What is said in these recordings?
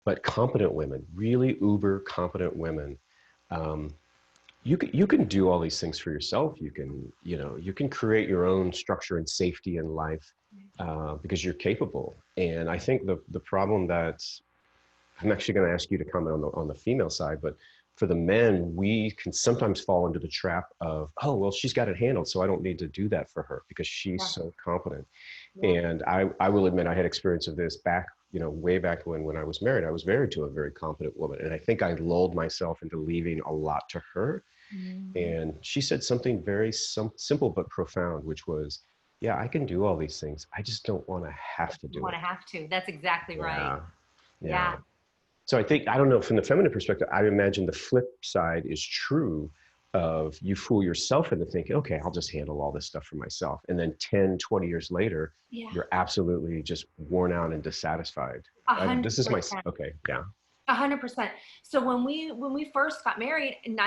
but competent women, really uber competent women, um, you can do all these things for yourself. You can, you know, you can create your own structure and safety in life because you're capable. And I think the problem that I'm actually going to ask you to comment on the female side, but for the men, we can sometimes fall into the trap of, oh, well, she's got it handled, so I don't need to do that for her because she's Yeah. so competent. Yeah. And I will admit I had experience of this back, you know, way back when I was married. I was married to a very competent woman, and I think I lulled myself into leaving a lot to her. Mhm. And she said something very simple but profound, which was, yeah, I can do all these things. I just don't want to have to You do want it. to have to. That's exactly right. Yeah. Yeah. Yeah. So I think, I don't know, from the feminine perspective, I imagine the flip side is true of you fool yourself into thinking, okay, I'll just handle all this stuff for myself. And then 10, 20 years later, Yeah. you're absolutely just worn out and dissatisfied. A This hundred is my, percent. okay, yeah. 100%. So when we first got married, and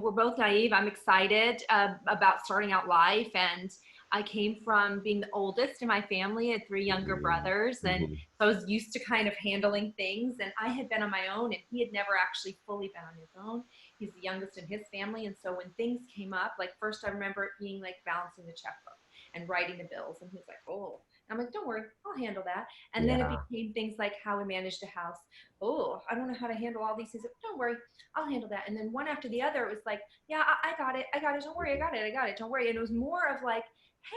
we're both naive. I'm excited about starting out life, and I came from being the oldest in my family. I had three younger Mhm, brothers, and mhm, so I was used to kind of handling things. And I had been on my own, and he had never actually fully been on his own. He's the youngest in his family, and so when things came up, like first I remember it being like balancing the checkbook and writing the bills, and he was like, "Oh," and I'm like, "Don't worry, I'll handle that." And then it yeah, became things like how we managed a house. Oh, I don't know how to handle all these things. Don't worry, I'll handle that. And then one after the other, it was like, yeah, I got it. I got it. Don't worry. I mhm, got it. I got it. Don't worry. And it was more of like,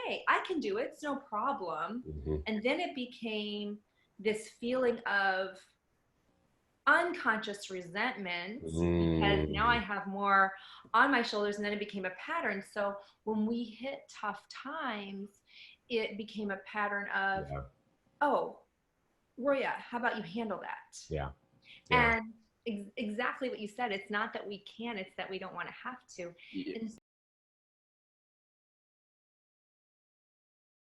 hey, I can do it. It's no problem. mhm, And then it became this feeling of unconscious resentment because now I mm, have more on my shoulders, and then it became a pattern. So when we hit tough times, it became a pattern of, yeah, oh, Roya, how about you handle that? yeah, yeah. And exactly what you said, it's not that we can, it's that we don't want to have to. And